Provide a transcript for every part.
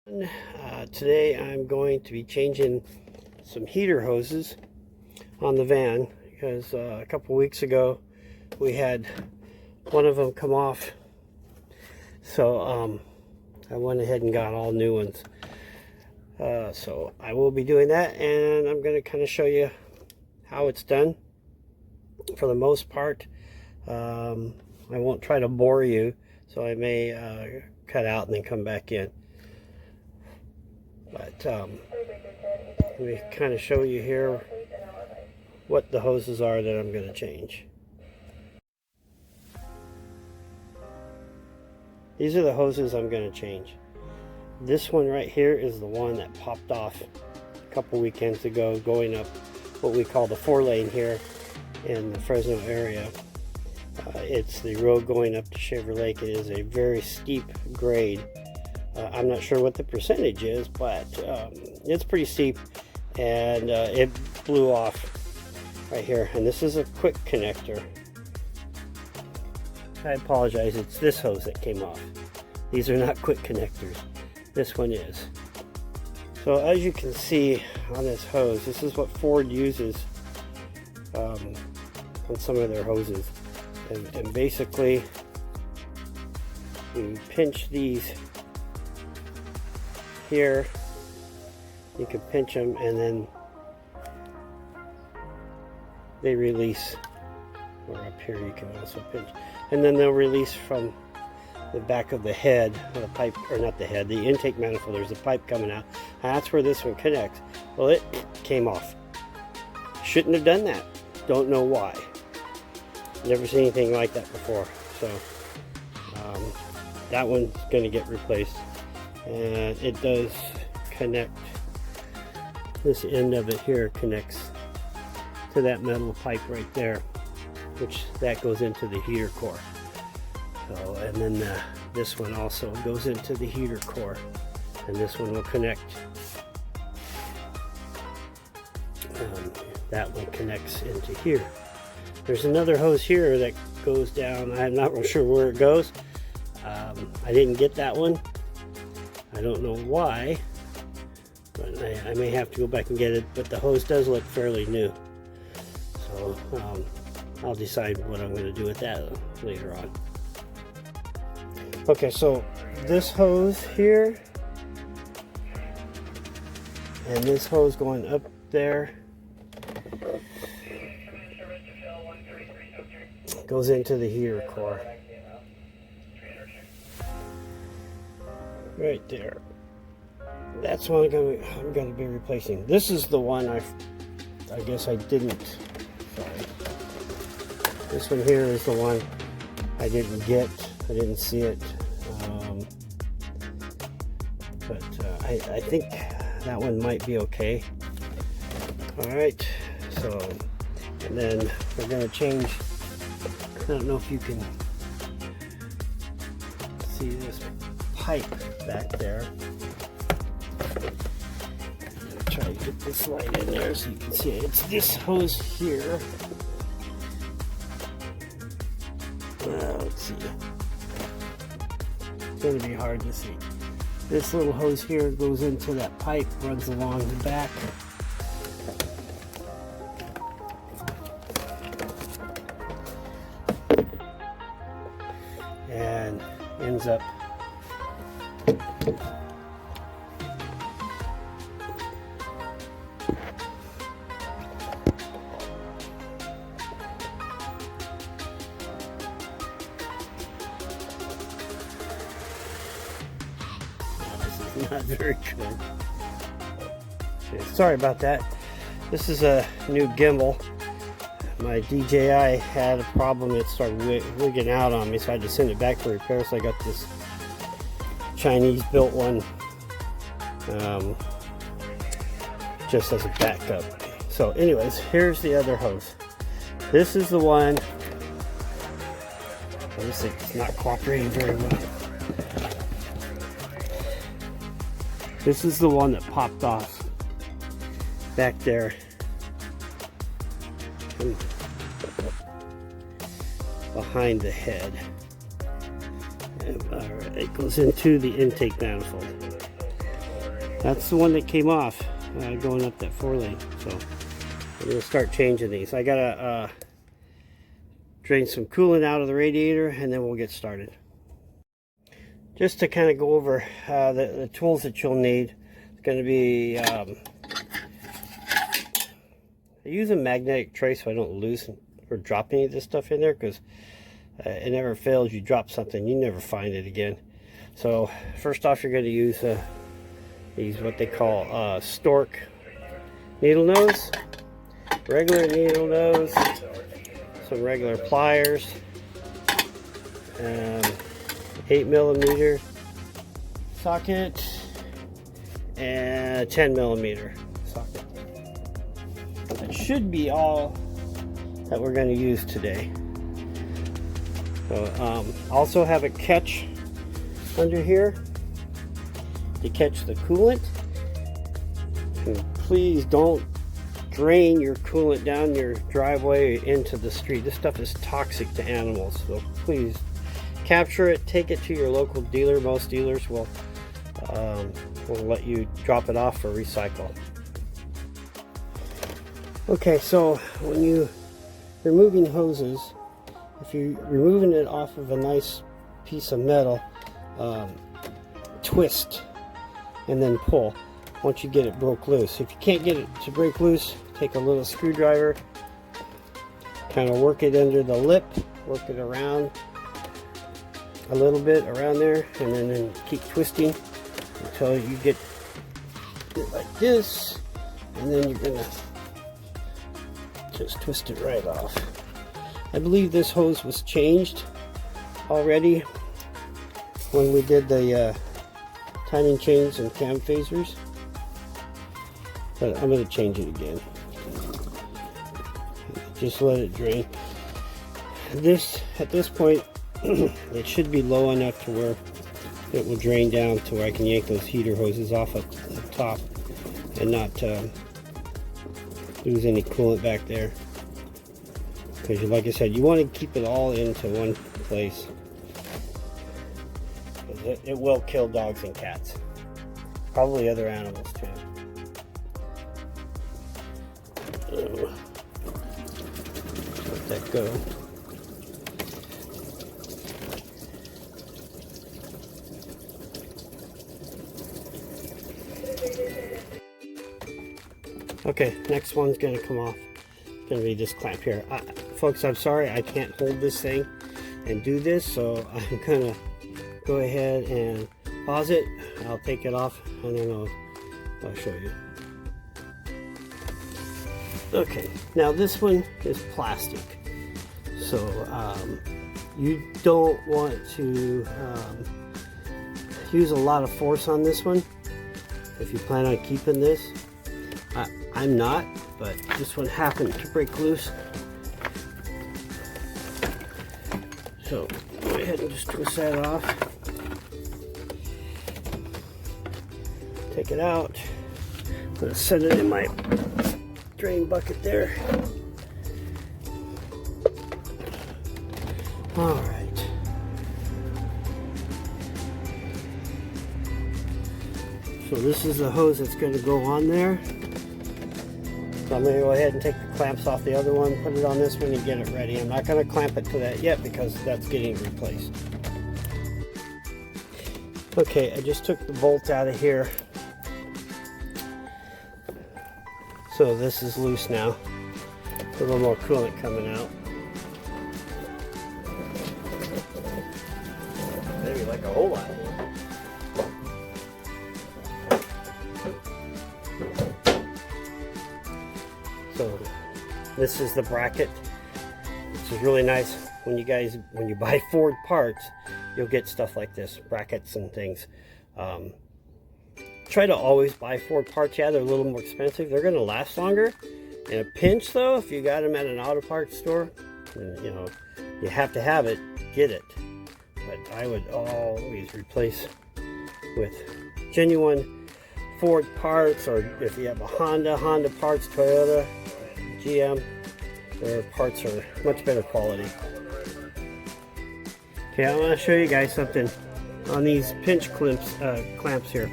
Today I'm going to be changing some heater hoses on the van because a couple weeks ago we had one of them come off, so I went ahead and got all new ones. So I will be doing that, and I'm going to kind of show you how it's done. For the most part, I won't try to bore you, so I may cut out and then come back in. But let me kind of show you here what the hoses are that I'm going to change. These are the hoses I'm going to change. This one right here is the one that popped off a couple weekends ago, going up what we call the 4-lane here in the Fresno area. It's the road going up to Shaver Lake. It is a very steep grade. I'm not sure what the percentage is, but it's pretty steep, and it blew off right here. And this is a quick connector. I apologize, it's this hose that came off. These are not quick connectors. This one is. So as you can see on this hose, this is what Ford uses on some of their hoses. And basically, you pinch these here, you can pinch them, and then they release. Or up here you can also pinch, and then they'll release from the back of the head, the pipe, or not the head, the intake manifold. There's a pipe coming out. That's where this one connects. Well, it came off. Shouldn't have done that. Don't know why. Never seen anything like that before. So that one's going to get replaced. And it does connect. This end of it here connects to that metal pipe right there, which that goes into the heater core. So, and then this one also goes into the heater core, and this one will connect. That one connects into here. There's another hose here that goes down. I'm not real sure where it goes. I didn't get that one. I don't know why, but I may have to go back and get it, but the hose does look fairly new. So I'll decide what I'm going to do with that later on. Okay, so this hose here and this hose going up there goes into the heater core. Right there. That's one I'm going to be replacing. This is the one I guess I didn't. Sorry. This one here is the one I didn't get. I didn't see it. But I think that one might be okay. Alright. So, and then we're going to change. I don't know if you can see this pipe back there. I'm going to try to get this light in there so you can see it. It's this hose here. Let's see. It's going to be hard to see. This little hose here goes into that pipe, runs along the back. And ends up not very good. Okay, sorry about that. This is a new gimbal. My DJI had a problem. It started wigging out on me, so I had to send it back for repair. So I got this Chinese built one just as a backup. So anyways, here's the other hose. This is the one. This thing is not cooperating very well. This is the one that popped off back there. Behind the head. And, it goes into the intake manifold. That's the one that came off going up that 4-lane. So I'm going to start changing these. I got to drain some coolant out of the radiator, and then we'll get started. Just to kind of go over the tools that you'll need. It's going to be, I use a magnetic tray so I don't lose or drop any of this stuff in there, because it never fails. You drop something, you never find it again. So first off, you're going to use these, what they call stork needle nose, regular needle nose, some regular pliers, 8mm socket, and a 10mm socket. That should be all that we're going to use today. So also have a catch under here to catch the coolant. And please don't drain your coolant down your driveway into the street. This stuff is toxic to animals, so please capture it, take it to your local dealer. Most dealers will let you drop it off for recycle. Okay, so when you're removing hoses, if you're removing it off of a nice piece of metal, twist and then pull once you get it broke loose. If you can't get it to break loose, take a little screwdriver, kind of work it under the lip, work it around a little bit around there, and then keep twisting until you get it like this, and then you're gonna just twist it right off. I believe this hose was changed already when we did the timing chains and cam phasers, but I'm going to change it again. Just let it drain. This, at this point, it should be low enough to where it will drain down to where I can yank those heater hoses off at the top and not lose any coolant back there. Because like I said, you want to keep it all into one place. It will kill dogs and cats. Probably other animals too. Let that go. Okay, next one's going to come off. It's going to be this clamp here. Folks, I'm sorry I can't hold this thing and do this, so I'm going to go ahead and pause it. I'll take it off and then I'll show you. Okay, now this one is plastic, so you don't want to use a lot of force on this one if you plan on keeping this. I'm not, but this one happened to break loose, so go ahead and just twist that off. Take it out. I'm going to set it in my drain bucket there. All right. So this is the hose that's going to go on there. So I'm going to go ahead and take the clamps off the other one, put it on this one and get it ready. I'm not going to clamp it to that yet because that's getting replaced. Okay, I just took the bolt out of here. So this is loose now. A little more coolant coming out. Maybe like a whole lot more. So this is the bracket, which is really nice. When you buy Ford parts, you'll get stuff like this, brackets and things. Try to always buy Ford parts. Yeah, they're a little more expensive. They're going to last longer. In a pinch, though, if you got them at an auto parts store, you know, you have to have it, get it. But I would always replace with genuine Ford parts, or if you have a Honda parts, Toyota, GM, their parts are much better quality. Okay, I want to show you guys something on these pinch clamps here.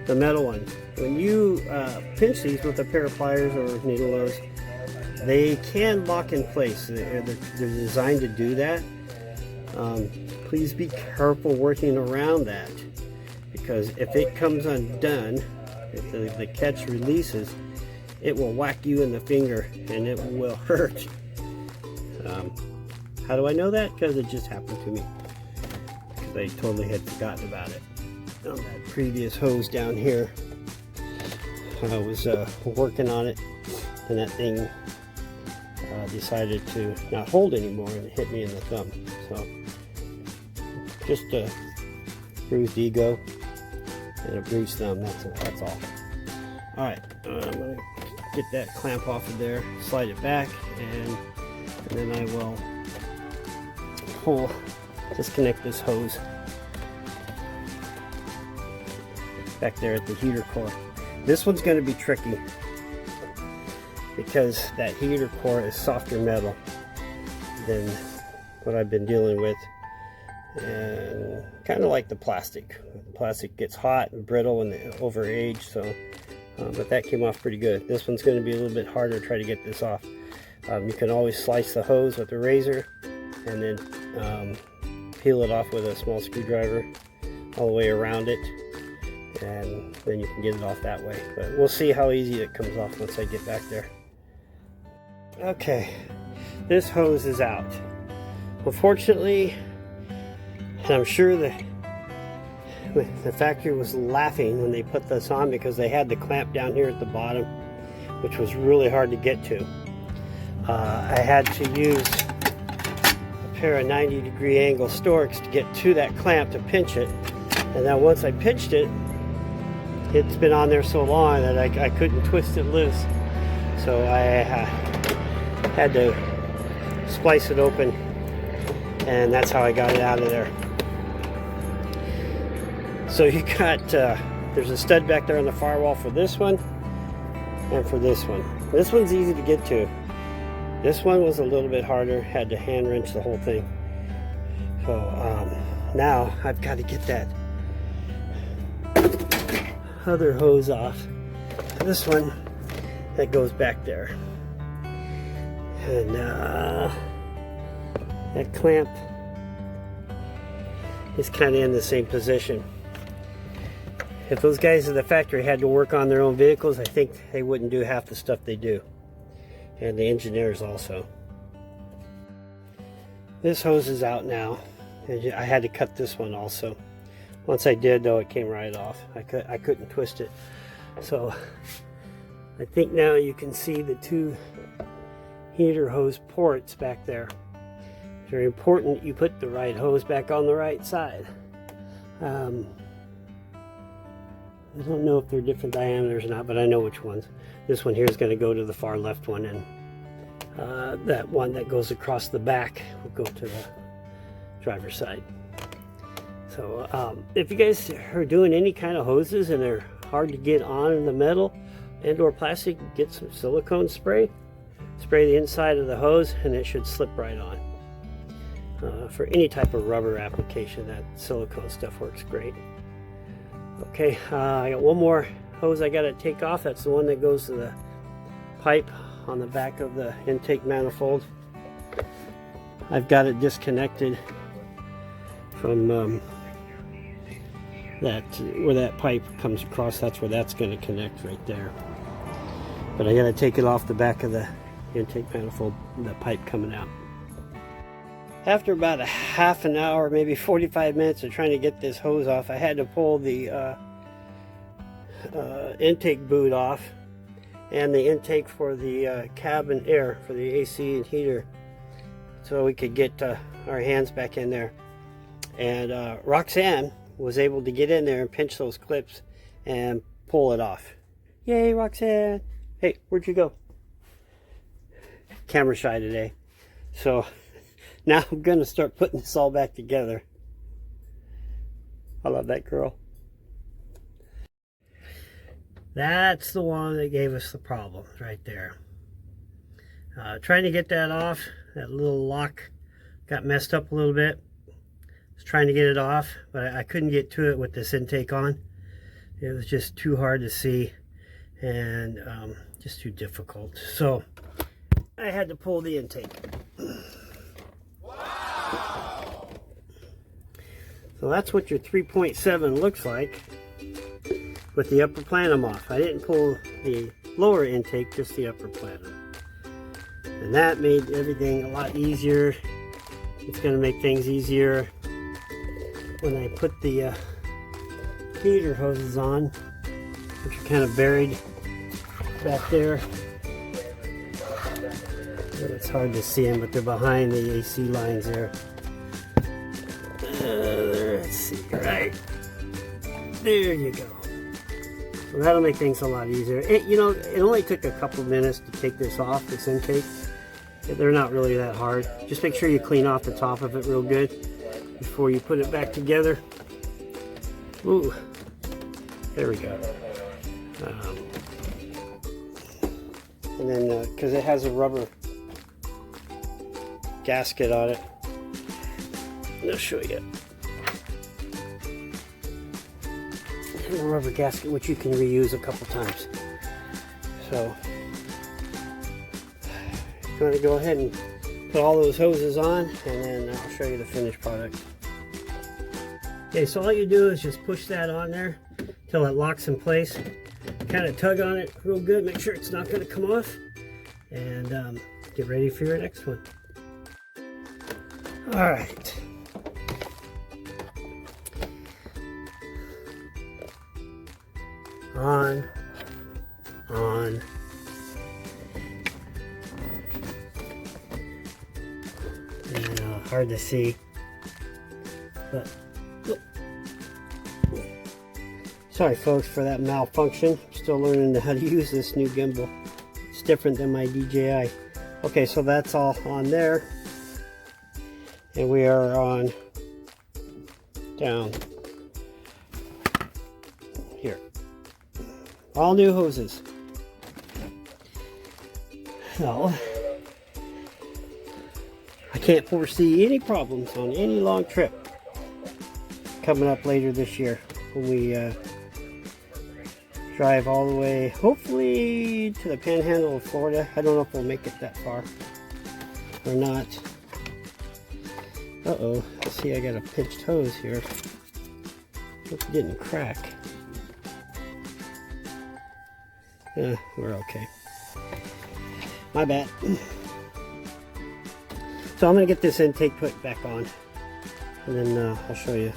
the metal ones. When you pinch these with a pair of pliers or needle nose, they can lock in place. They're designed to do that. Please be careful working around that, because if it comes undone, if the catch releases, it will whack you in the finger and it will hurt. How do I know that? Because it just happened to me. Because I totally had forgotten about it. On that previous hose down here, I was working on it, and that thing decided to not hold anymore and it hit me in the thumb. So just a bruised ego and a bruised thumb, that's all. Alright, I'm going to get that clamp off of there, slide it back, and then I will disconnect this hose back there at the heater core. This one's going to be tricky because that heater core is softer metal than what I've been dealing with, and kind of like the plastic. The plastic gets hot and brittle and overaged, so but that came off pretty good. This one's going to be a little bit harder to try to get this off. You can always slice the hose with a razor and then peel it off with a small screwdriver all the way around it, and then you can get it off that way. But we'll see how easy it comes off once I get back there. Okay, this hose is out. Unfortunately, and I'm sure the factory was laughing when they put this on, because they had the clamp down here at the bottom, which was really hard to get to. I had to use a pair of 90-degree angle storks to get to that clamp to pinch it, and then once I pinched it, it's been on there so long that I couldn't twist it loose, so I had to splice it open, and that's how I got it out of there. So you got there's a stud back there on the firewall for this one and for this one. This one's easy to get to. This one was a little bit harder, had to hand wrench the whole thing. So now I've got to get that other hose off. This one that goes back there. And that clamp is kind of in the same position. If those guys at the factory had to work on their own vehicles, I think they wouldn't do half the stuff they do. And the engineers also. This hose is out now. I had to cut this one also. Once I did, though, it came right off. I couldn't twist it. So I think now you can see the two heater hose ports back there. It's very important you put the right hose back on the right side. I don't know if they're different diameters or not, but I know which ones. This one here is going to go to the far left one, and that one that goes across the back will go to the driver's side. So if you guys are doing any kind of hoses and they're hard to get on in the metal and or plastic, get some silicone spray. Spray the inside of the hose and it should slip right on. For any type of rubber application, that silicone stuff works great. Okay, I got one more hose I got to take off. That's the one that goes to the pipe on the back of the intake manifold. I've got it disconnected from where that pipe comes across. That's where that's going to connect right there. But I got to take it off the back of the intake manifold, the pipe coming out. After about a half an hour, maybe 45 minutes of trying to get this hose off, I had to pull the intake boot off and the intake for the cabin air for the AC and heater, so we could get our hands back in there. And Roxanne was able to get in there and pinch those clips and pull it off. Yay, Roxanne! Hey, where'd you go? Camera shy today. So now I'm going to start putting this all back together. I love that girl. That's the one that gave us the problem right there. Trying to get that off, that little lock got messed up a little bit. I was trying to get it off, but I couldn't get to it with this intake on. It was just too hard to see and just too difficult. So I had to pull the intake. Wow. So that's what your 3.7 looks like with the upper plenum off. I didn't pull the lower intake, just the upper plenum. And that made everything a lot easier. It's going to make things easier when I put the heater hoses on, which are kind of buried back there. It's hard to see them, but they're behind the AC lines there. Let's see, right there you go. So that'll make things a lot easier. You know, it only took a couple minutes to take this off, this intake. They're not really that hard. Just make sure you clean off the top of it real good before you put it back together. Ooh, there we go. And then, because it has a rubber gasket on it, I'll show you. And a rubber gasket, which you can reuse a couple times. So, I'm going to go ahead and put all those hoses on, and then I'll show you the finished product. Okay, so all you do is just push that on there until it locks in place. Kind of tug on it real good, make sure it's not going to come off, and get ready for your next one. All right. On. And hard to see, but sorry folks for that malfunction. I'm still learning how to use this new gimbal. It's different than my DJI. Okay, so that's all on there, and we are on down here. All new hoses. So I can't foresee any problems on any long trip coming up later this year when we drive all the way, hopefully, to the panhandle of Florida. I don't know if we'll make it that far or not. Uh-oh. See, I got a pinched hose here. Hope it didn't crack. Yeah, we're okay. My bad. So I'm going to get this intake put back on, and then I'll show you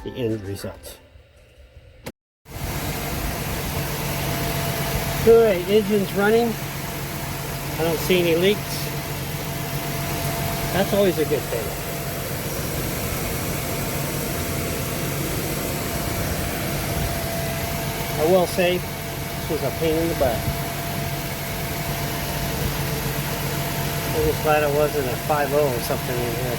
the end results. Alright, engine's running. I don't see any leaks. That's always a good thing. I will say, this was a pain in the butt. I'm just glad it wasn't a 5.0 or something in here.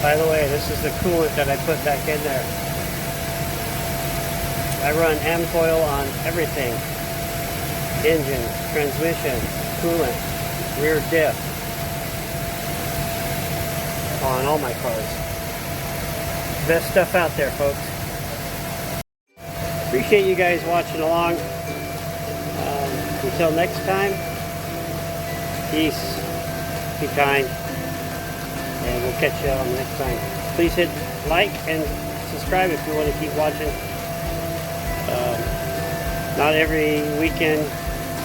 By the way, this is the coolant that I put back in there. I run M-coil on everything. Engine, transmission, coolant, rear diff. On all my cars. Best stuff out there, folks. Appreciate you guys watching along. Until next time, peace, be kind, and we'll catch you on the next time. Please hit like and subscribe if you want to keep watching. Not every weekend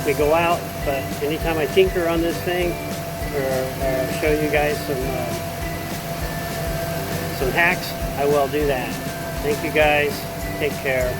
we go out, but anytime I tinker on this thing or show you guys some hacks, I will do that. Thank you guys. Take care.